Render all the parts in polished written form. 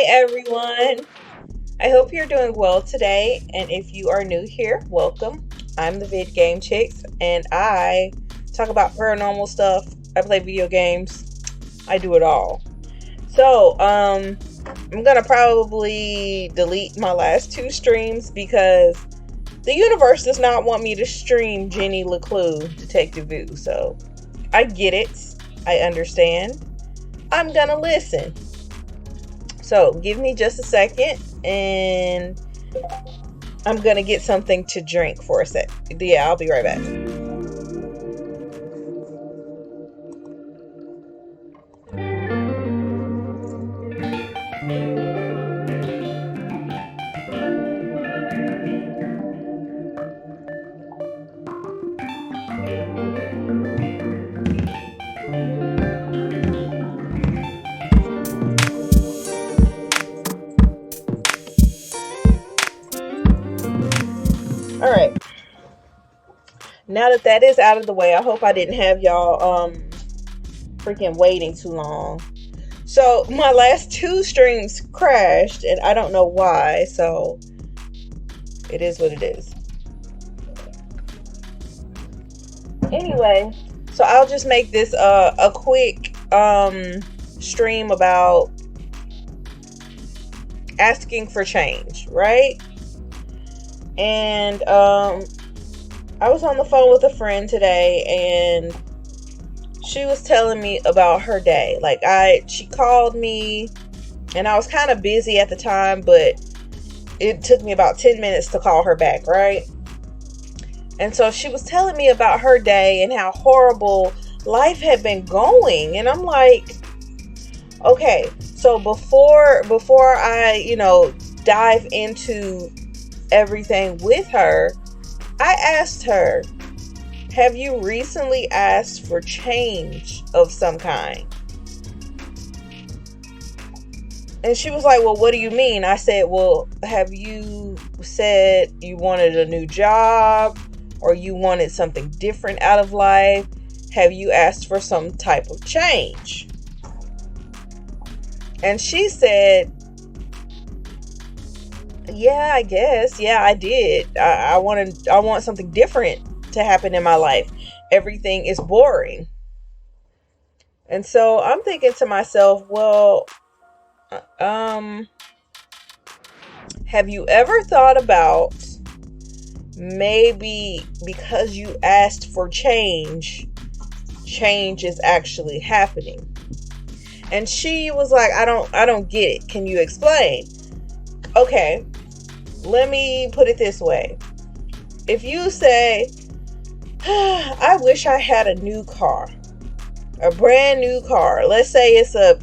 everyone. I hope you're doing well today. And if you are new here, welcome. I'm the Vid Game Chicks, and I talk about paranormal stuff. I play video games. I do it all. So, I'm gonna probably delete my last two streams because the universe does not want me to stream Jenny LeClue Detective Vu. So, I get it. I understand. I'm gonna listen. So, give me just a second, and I'm gonna get something to drink for a sec. Yeah, I'll be right back. All right. Now that is out of the way, I hope I didn't have y'all freaking waiting too long. So my last two streams crashed, and I don't know why. So it is what it is. Anyway, so I'll just make this a quick stream about asking for change, right? And I was on the phone with a friend today, and she was telling me about her day. She called me, and I was kind of busy at the time, but it took me about 10 minutes to call her back, right? And so she was telling me about her day and how horrible life had been going. And I'm like, okay, so before I, dive into everything with her, I asked her, have you recently asked for change of some kind? And she was like, well, what do you mean? I said, well, have you said you wanted a new job or you wanted something different out of life? Have you asked for some type of change? And she said, yeah, I guess. Yeah, I did. I want something different to happen in my life. Everything is boring. And so I'm thinking to myself, well, have you ever thought about maybe because you asked for change is actually happening? And she was like, I don't get it. Can you explain? Okay, let me put it this way. If you say, I wish I had a new car, a brand new car. Let's say it's a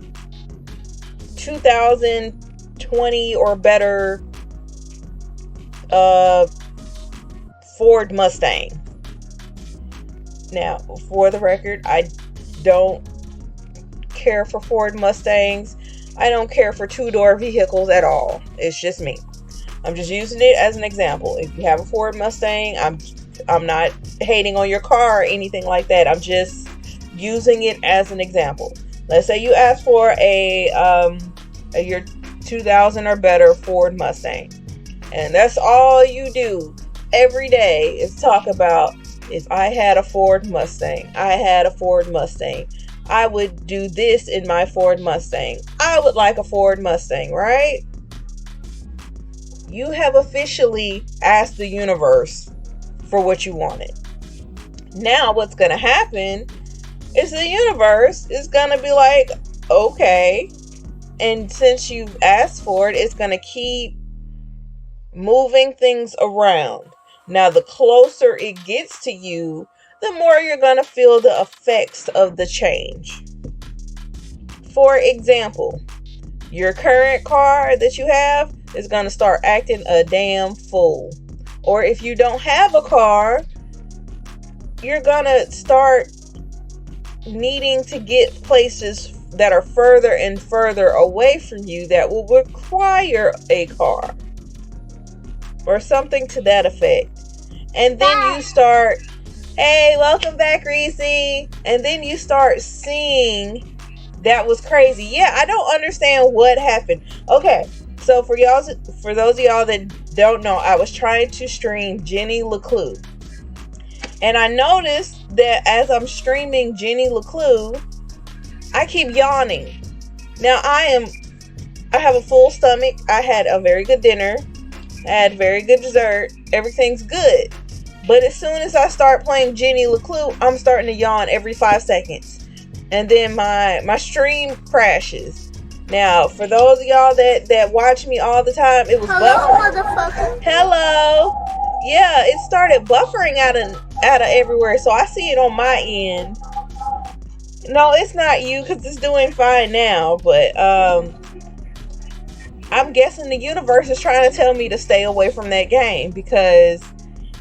2020 or better Ford Mustang. Now, for the record, I don't care for Ford Mustangs. I don't care for two-door vehicles at all. It's just me. I'm just using it as an example. If you have a Ford Mustang, I'm not hating on your car or anything like that. I'm just using it as an example. Let's say you ask for a year 2000 or better Ford Mustang, and that's all you do every day is talk about if I had a Ford Mustang. I had a Ford Mustang. I would do this in my Ford Mustang. I would like a Ford Mustang, right? You have officially asked the universe for what you wanted. Now what's going to happen is the universe is going to be like, okay. And since you've asked for it, it's going to keep moving things around. Now, the closer it gets to you, the more you're going to feel the effects of the change. For example, your current car that you have is going to start acting a damn fool. Or if you don't have a car, you're going to start needing to get places that are further and further away from you that will require a car. Or something to that effect. And then you start, hey, welcome back, Reese. And then you start seeing That was crazy. Yeah, I don't understand what happened. Okay, so for those of y'all that don't know, I was trying to stream Jenny LeClue. And I noticed that as I'm streaming Jenny LeClue, I keep yawning. Now I have a full stomach. I had a very good dinner. I had very good dessert. Everything's good. But as soon as I start playing Jenny LeClue, I'm starting to yawn every 5 seconds. And then my stream crashes. Now, for those of y'all that watch me all the time, it was buffering. Motherfucker. Hello. Yeah, it started buffering out of everywhere. So I see it on my end. No, it's not you, because it's doing fine now. But I'm guessing the universe is trying to tell me to stay away from that game, because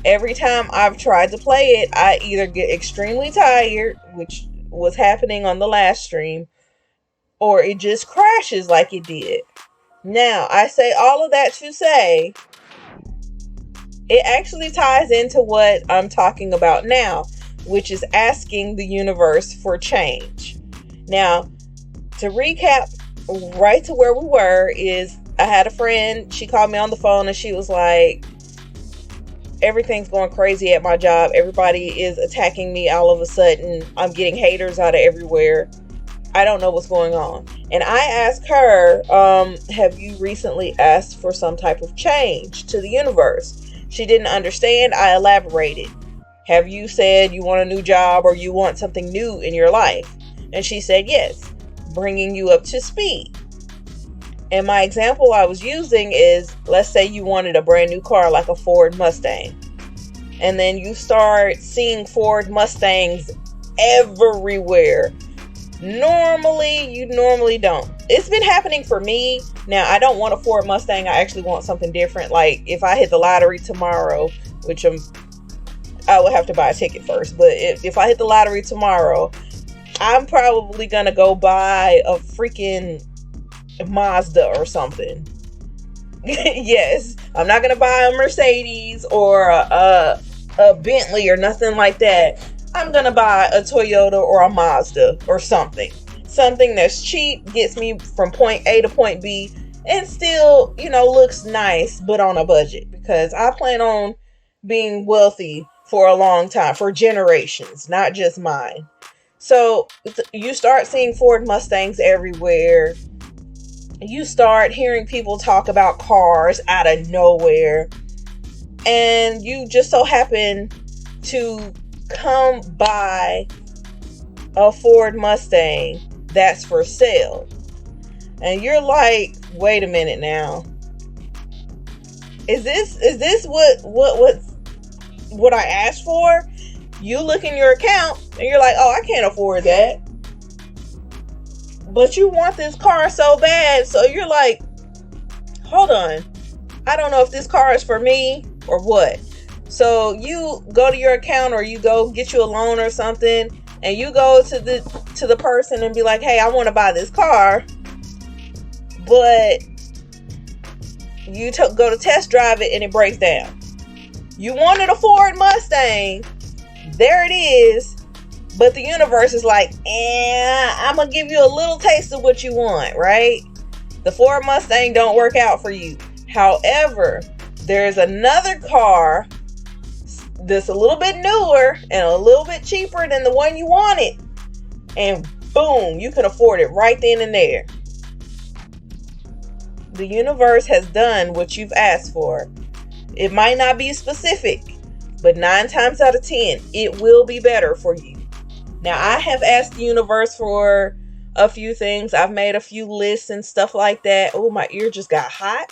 every time I've tried to play it, I either get extremely tired, which was happening on the last stream, or it just crashes like it did. Now, I say all of that to say, it actually ties into what I'm talking about now, which is asking the universe for change. Now, to recap right to where we were is, I had a friend, she called me on the phone and she was like, everything's going crazy at my job. Everybody is attacking me all of a sudden. I'm getting haters out of everywhere. I don't know what's going on. And I asked her, have you recently asked for some type of change to the universe? She didn't understand. I elaborated. Have you said you want a new job or you want something new in your life? And she said, yes, bringing you up to speed. And my example I was using is, let's say you wanted a brand new car like a Ford Mustang. And then you start seeing Ford Mustangs everywhere. You normally don't. It's been happening for me. Now, I don't want a Ford Mustang. I actually want something different. Like, if I hit the lottery tomorrow, which I would have to buy a ticket first. But if I hit the lottery tomorrow, I'm probably going to go buy a freaking Mazda or something. Yes, I'm not gonna buy a Mercedes or a Bentley or nothing like that. I'm gonna buy a Toyota or a Mazda or something that's cheap, gets me from point A to point B, and still, looks nice, but on a budget, because I plan on being wealthy for a long time, for generations, not just mine. So you start seeing Ford Mustangs everywhere. You start hearing people talk about cars out of nowhere, and you just so happen to come by a Ford Mustang that's for sale, and you're like, wait a minute now, is this what I asked for? You look in your account and you're like, oh, I can't afford that. But you want this car so bad, so you're like, hold on, I don't know if this car is for me or what. So you go to your account, or you go get you a loan or something, and you go to the person and be like, hey, I want to buy this car, but you go to test drive it and it breaks down. You wanted a Ford Mustang, there it is. But the universe is like, I'm going to give you a little taste of what you want, right? The Ford Mustang don't work out for you. However, there's another car that's a little bit newer and a little bit cheaper than the one you wanted. And boom, you can afford it right then and there. The universe has done what you've asked for. It might not be specific, but 9 times out of 10, it will be better for you. Now, I have asked the universe for a few things. I've made a few lists and stuff like that. Oh, my ear just got hot.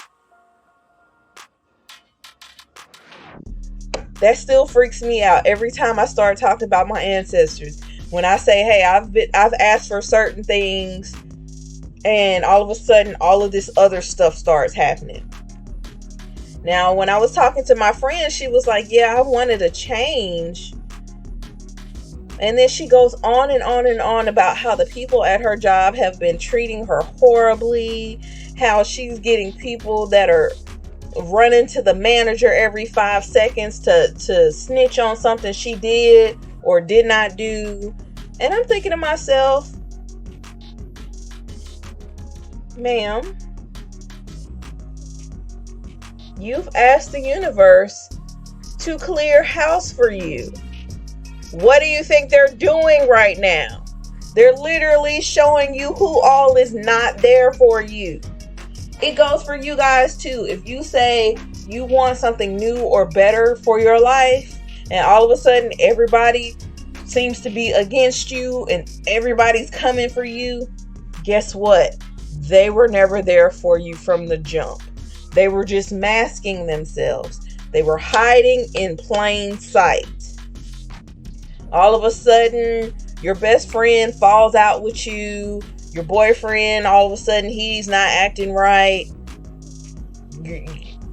That still freaks me out every time I start talking about my ancestors. When I say, hey, I've asked for certain things, and all of a sudden, all of this other stuff starts happening. Now, when I was talking to my friend, she was like, yeah, I wanted a change. And then she goes on and on and on about how the people at her job have been treating her horribly, how she's getting people that are running to the manager every 5 seconds to snitch on something she did or did not do. And I'm thinking to myself, ma'am, you've asked the universe to clear house for you. What do you think they're doing right now? They're literally showing you who all is not there for you. It goes for you guys too. If you say you want something new or better for your life, and all of a sudden everybody seems to be against you and everybody's coming for you, guess what? They were never there for you from the jump. They were just masking themselves. They were hiding in plain sight. All of a sudden, your best friend falls out with you. Your boyfriend, all of a sudden, he's not acting right.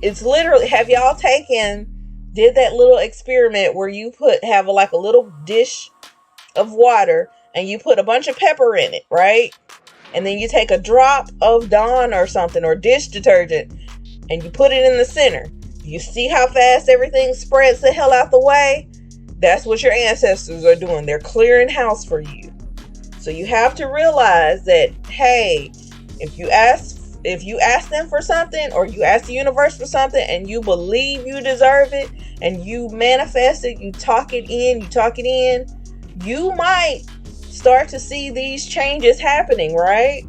It's literally, have y'all did that little experiment where you have a little dish of water and you put a bunch of pepper in it, right? And then you take a drop of Dawn or something, or dish detergent, and you put it in the center. You see how fast everything spreads the hell out the way? That's what your ancestors are doing. They're clearing house for you. So you have to realize that, hey, if you ask them for something, or you ask the universe for something and you believe you deserve it and you manifest it, you talk it in, you might start to see these changes happening, right?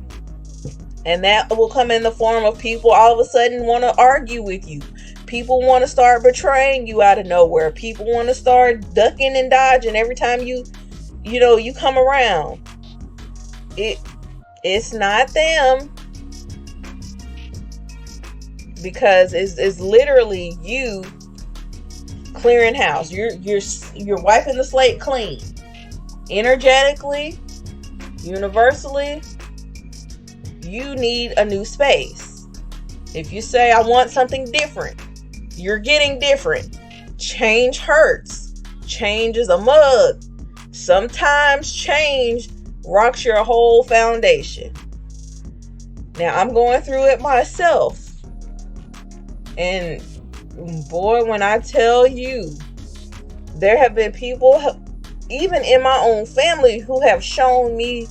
And that will come in the form of people all of a sudden want to argue with you. People want to start betraying you out of nowhere. People want to start ducking and dodging every time you come around. It's not them, because it's literally you clearing house. You're wiping the slate clean. Energetically, universally, you need a new space. If you say, I want something different, you're getting different. Change hurts. Change is a mug. Sometimes change rocks your whole foundation. Now, I'm going through it myself. And boy, when I tell you, there have been people, even in my own family, who have shown me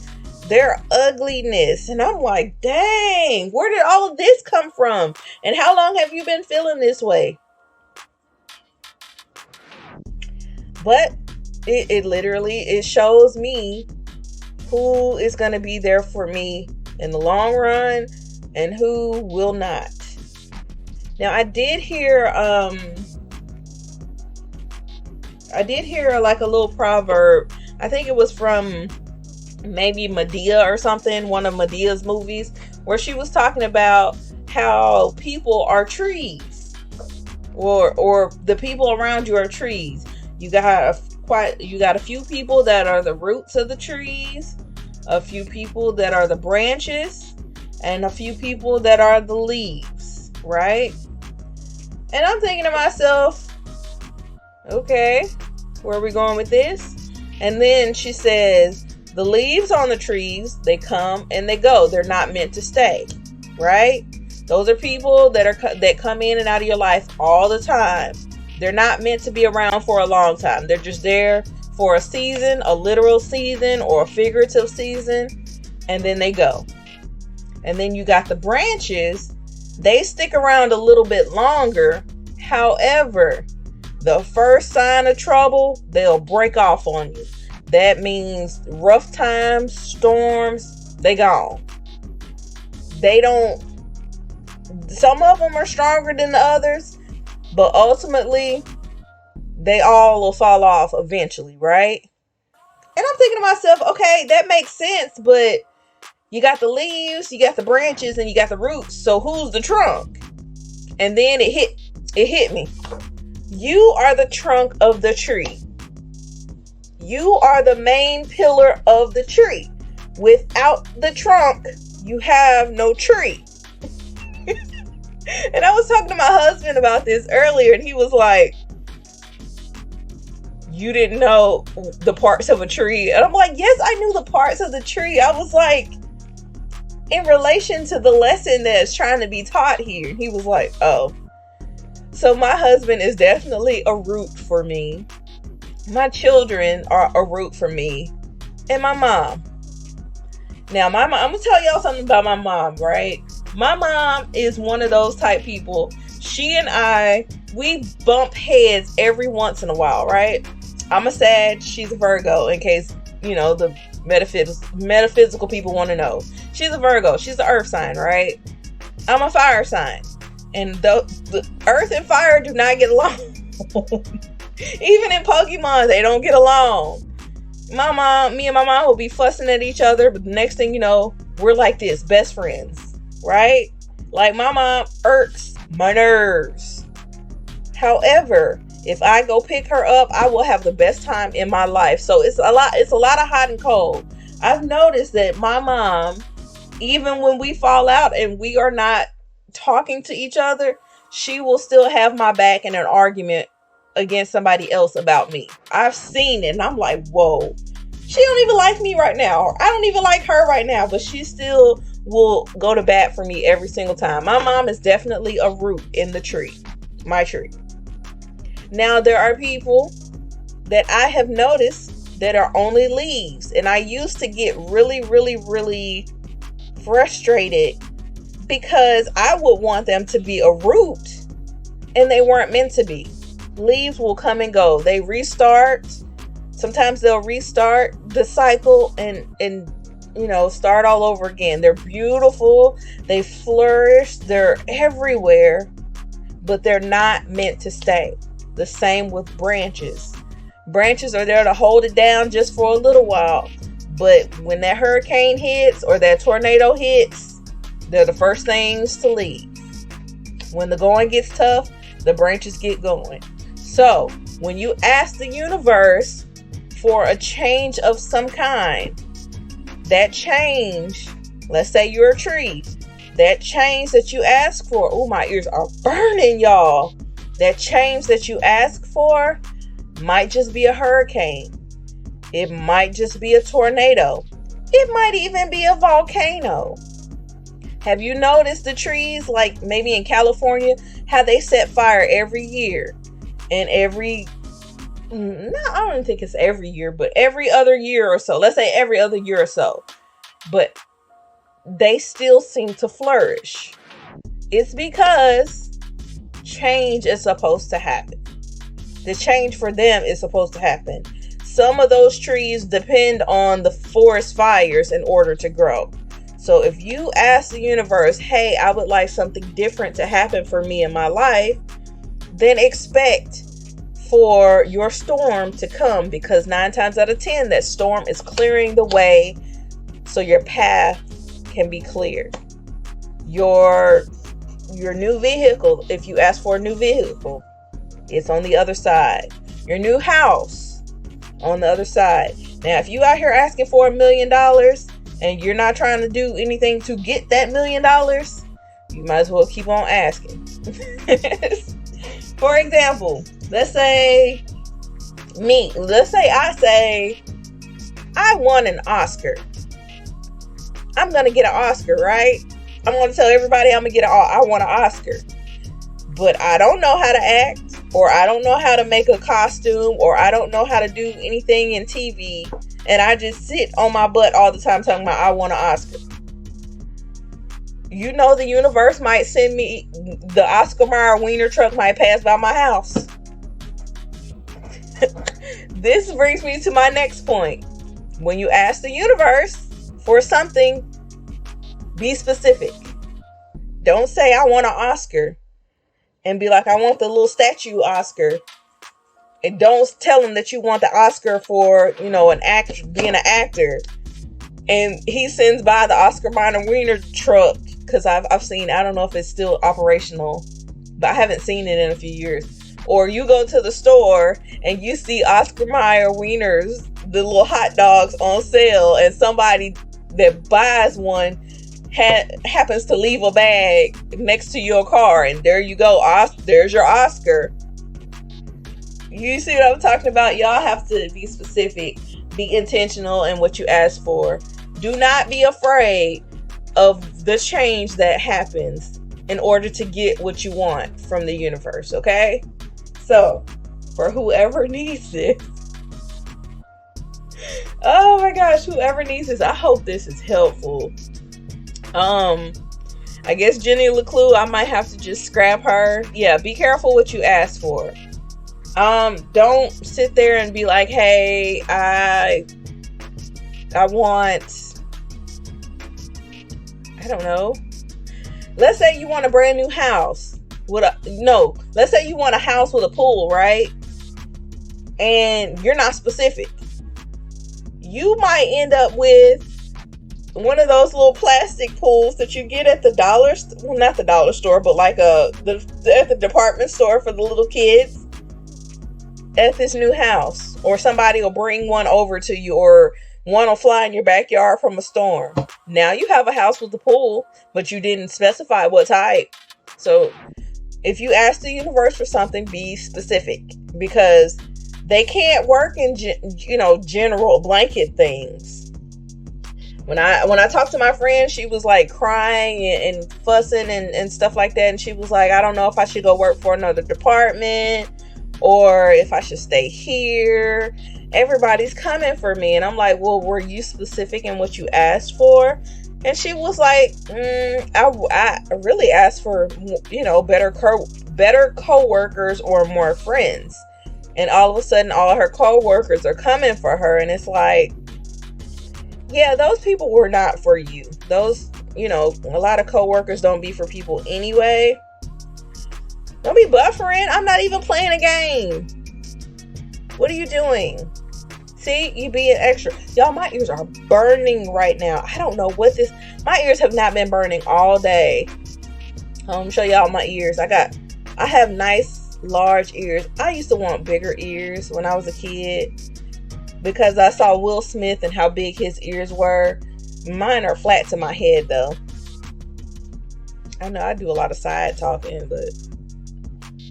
their ugliness. And I'm like, dang, where did all of this come from? And how long have you been feeling this way? But it literally shows me who is going to be there for me in the long run and who will not. Now, I did hear like a little proverb. I think it was from maybe Medea or something, one of Medea's movies, where she was talking about how people are trees, or the people around you are trees. You got a few people that are the roots of the trees, a few people that are the branches, and a few people that are the leaves, right? And I'm thinking to myself, okay, where are we going with this? And then she says, the leaves on the trees, they come and they go. They're not meant to stay, right? Those are people that come in and out of your life all the time. They're not meant to be around for a long time. They're just there for a season, a literal season or a figurative season, and then they go. And then you got the branches. They stick around a little bit longer. However, the first sign of trouble, they'll break off on you. That means rough times, storms, they gone. Some of them are stronger than the others, but ultimately, they all will fall off eventually, right? And I'm thinking to myself, okay, that makes sense, but you got the leaves, you got the branches, and you got the roots. So who's the trunk? And then it hit me. You are the trunk of the tree. You are the main pillar of the tree. Without the trunk, you have no tree. And I was talking to my husband about this earlier, and he was like, you didn't know the parts of a tree? And I'm like, yes, I knew the parts of the tree. I was like, in relation to the lesson that's trying to be taught here. And he was like, oh. So my husband is definitely a root for me. My children are a root for me. And my mom. Now, my mom, I'm going to tell y'all something about my mom, right? My mom is one of those type people. She and I, we bump heads every once in a while, right? I'm a Sag, she's a Virgo, in case, the metaphysical people want to know. She's a Virgo, she's the earth sign, right? I'm a fire sign. And the earth and fire do not get along. Even in Pokemon, they don't get along. Me and my mom will be fussing at each other, but the next thing you know, we're like this, best friends, right? Like, my mom irks my nerves. However, if I go pick her up, I will have the best time in my life. So it's a lot of hot and cold. I've noticed that my mom, even when we fall out and we are not talking to each other, she will still have my back in an argument against somebody else about me. I've seen it and I'm like, whoa, she don't even like me right now. Or I don't even like her right now, but she still will go to bat for me every single time. My mom is definitely a root in the tree, my tree. Now, there are people that I have noticed that are only leaves, and I used to get really, really, really frustrated because I would want them to be a root and they weren't meant to be. Leaves will come and go. They restart. Sometimes they'll restart the cycle and start all over again. They're beautiful. They flourish. They're everywhere, but they're not meant to stay. The same with branches. Branches are there to hold it down just for a little while. But when that hurricane hits or that tornado hits, they're the first things to leave. When the going gets tough, the branches get going. So, when you ask the universe for a change of some kind, that change, let's say you're a tree, that change that you ask for, oh, my ears are burning, y'all. That change that you ask for might just be a hurricane. It might just be a tornado. It might even be a volcano. Have you noticed the trees, like maybe in California, how they set fire every year? And I don't think it's every year, but every other year or so. Let's say every other year or so. But they still seem to flourish. It's because change is supposed to happen. The change for them is supposed to happen. Some of those trees depend on the forest fires in order to grow. So if you ask the universe, hey, I would like something different to happen for me in my life, then expect for your storm to come, because 9 times out of 10, that storm is clearing the way so your path can be cleared. Your new vehicle, if you ask for a new vehicle, it's on the other side. Your new house, on the other side. Now, if you out here asking for $1 million and you're not trying to do anything to get that $1 million, you might as well keep on asking. For example, let's say I say I won an Oscar. I'm going to get an Oscar, right? I'm going to tell everybody I want an Oscar. But I don't know how to act, or I don't know how to make a costume, or I don't know how to do anything in TV. And I just sit on my butt all the time talking about I want an Oscar. The universe might send me, the Oscar Mayer wiener truck might pass by my house. This brings me to my next point. When you ask the universe for something, be specific. Don't say I want an Oscar and be like, I want the little statue Oscar. And don't tell him that you want the Oscar for, an actor, being an actor. And he sends by the Oscar Mayer wiener truck, because I've seen, I don't know if it's still operational, but I haven't seen it in a few years. Or you go to the store and you see Oscar Mayer wieners, the little hot dogs on sale, and somebody that buys one happens to leave a bag next to your car, and there you go, there's your Oscar. You see what I'm talking about? Y'all have to be specific, be intentional in what you ask for. Do not be afraid of the change that happens in order to get what you want from the universe, okay? So, for whoever needs it, Oh my gosh, whoever needs this, I hope this is helpful. I guess Jenny LeClue, I might have to just scrap her. Yeah, be careful what you ask for. Don't sit there and be like, hey, I want, I don't know. Let's say you want a brand new house let's say you want a house with a pool, right? And you're not specific. You might end up with one of those little plastic pools that you get at the not the dollar store, but like at the department store for the little kids at this new house. Or somebody will bring one over to you, or one will fly in your backyard from a storm. Now you have a house with a pool, but you didn't specify what type. So if you ask the universe for something, be specific, because they can't work in general blanket things. When I talked to my friend, she was like crying and fussing and stuff like that, and she was like, I don't know if I should go work for another department or if I should stay here. Everybody's coming for me. And I'm like, well, were you specific in what you asked for? And she was like, I really asked for, better co-workers or more friends. And all of a sudden, all of her co-workers are coming for her. And it's like, yeah, those people were not for you. Those, a lot of co-workers don't be for people anyway. Don't be buffering. I'm not even playing a game. What are you doing? See, you being extra. Y'all, my ears are burning right now. I don't know what this... My ears have not been burning all day. Show y'all my ears. I have nice, large ears. I used to want bigger ears when I was a kid, because I saw Will Smith and how big his ears were. Mine are flat to my head, though. I know I do a lot of side talking, but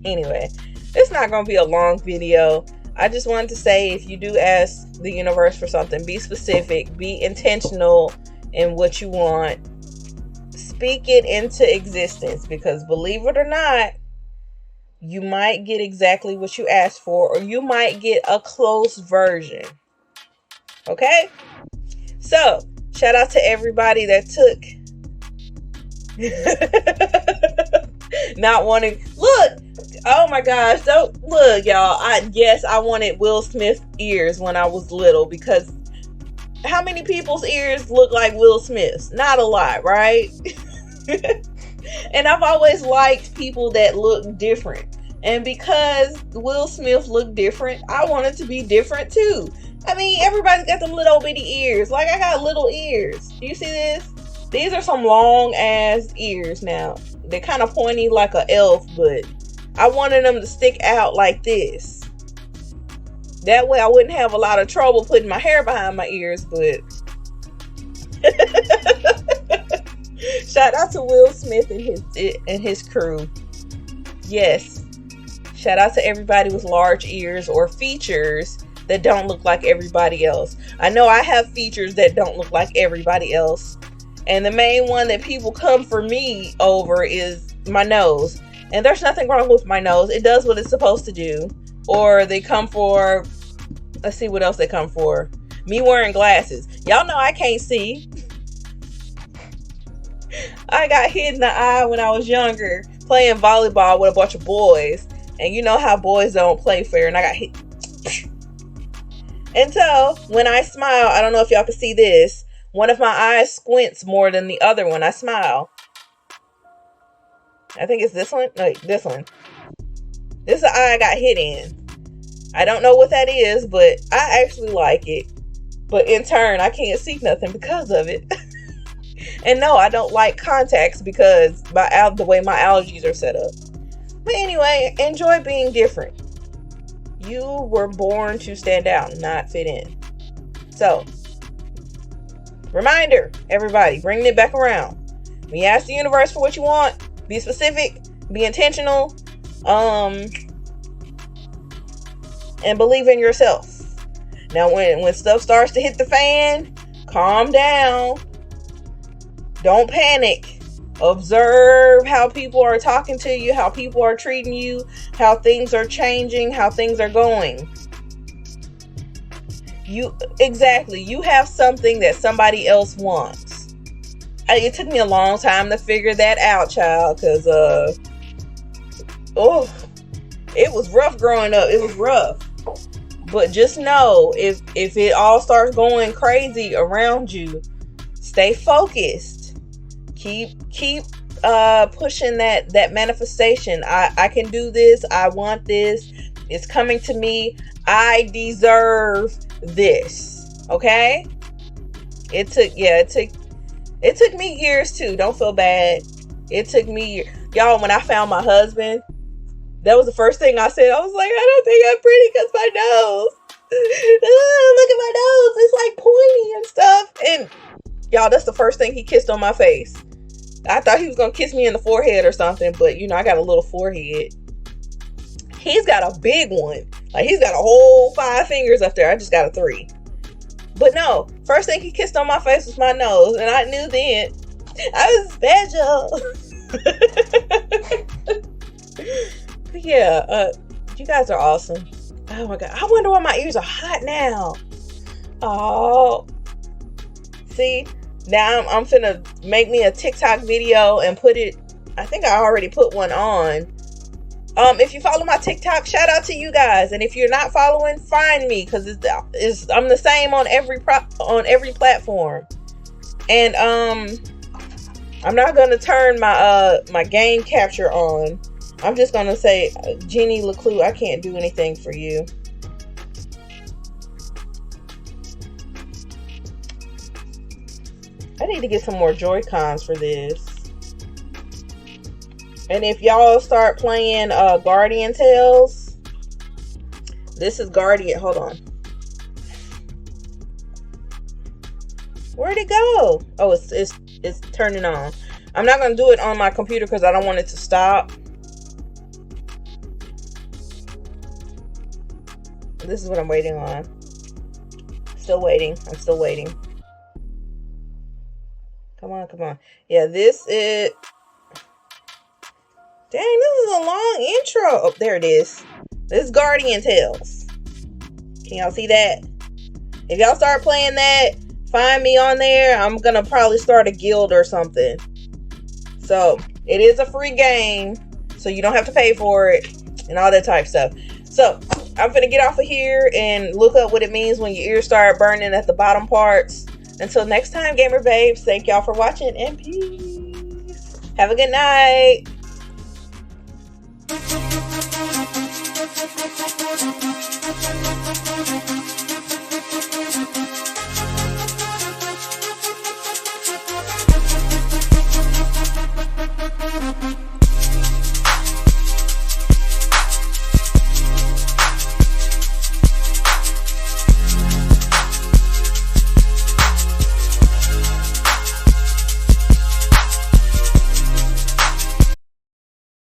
anyway, it's not going to be a long video. I just wanted to say, if you do ask the universe for something, be specific, be intentional in what you want. Speak it into existence, because believe it or not, you might get exactly what you asked for, or you might get a close version. Okay? So, shout out to everybody that took not wanting... Look! Oh my gosh, don't look, y'all. I wanted Will Smith ears when I was little, because how many people's ears look like Will Smith's? Not a lot, right? And I've always liked people that look different. And because Will Smith looked different, I wanted to be different too. I mean, everybody's got them little bitty ears. Like, I got little ears. Do you see this? These are some long ass ears now. They're kind of pointy like an elf, but I wanted them to stick out like this. That way I wouldn't have a lot of trouble putting my hair behind my ears, but shout out to Will Smith and his crew. Yes. Shout out to everybody with large ears or features that don't look like everybody else. I know I have features that don't look like everybody else. And the main one that people come for me over is my nose. And there's nothing wrong with my nose. It does what it's supposed to do. Or they come for... Let's see what else they come for. Me wearing glasses. Y'all know I can't see. I got hit in the eye when I was younger playing volleyball with a bunch of boys. And you know how boys don't play fair. And I got hit. And so, when I smile, I don't know if y'all can see this. One of my eyes squints more than the other when I smile. I think it's this one. No, this one. This is the eye I got hit in. I don't know what that is, but I actually like it. But in turn, I can't see nothing because of it. And no, I don't like contacts because the way my allergies are set up. But anyway, enjoy being different. You were born to stand out, not fit in. So, reminder, everybody, bringing it back around. When you ask the universe for what you want, be specific, be intentional, and believe in yourself. Now, when stuff starts to hit the fan, calm down. Don't panic. Observe how people are talking to you, how people are treating you, how things are changing, how things are going. You have something that somebody else wants. It took me a long time to figure that out, child, because it was rough growing up. It was rough. But just know, if it all starts going crazy around you, stay focused. Keep pushing that manifestation. I can do this. I want this. It's coming to me. I deserve this. Okay? It took me years too. Don't feel bad. It took me years. Y'all, when I found my husband, that was the first thing I said. I was like, I don't think I'm pretty because my nose. Look at my nose. It's like pointy and stuff. And y'all, that's the first thing he kissed on my face. I thought he was going to kiss me in the forehead or something. But, I got a little forehead. He's got a big one. Like, he's got a whole 5 fingers up there. I just got a 3. But no, first thing he kissed on my face was my nose. And I knew then I was special. Yeah, you guys are awesome. Oh my God. I wonder why my ears are hot now. Oh. See, now I'm finna make me a TikTok video and put it, I think I already put one on. If you follow my TikTok, shout out to you guys. And if you're not following, find me, because I'm the same on every platform. And I'm not gonna turn my game capture on. I'm just going to say, Jeannie LeClue, I can't do anything for you. I need to get some more Joy-Cons for this. And if y'all start playing Guardian Tales, this is Guardian. Hold on. Where'd it go? Oh, it's turning on. I'm not going to do it on my computer because I don't want it to stop. This is what I'm waiting on. Still waiting. I'm still waiting. Come on. Yeah, this is... Dang, this is a long intro. Oh, there it is. This is Guardian Tales. Can y'all see that? If y'all start playing that, find me on there. I'm going to probably start a guild or something. So, it is a free game. So, you don't have to pay for it. And all that type of stuff. So, I'm finna get off of here and look up what it means when your ears start burning at the bottom parts. Until next time, gamer babes, thank y'all for watching and peace. Have a good night.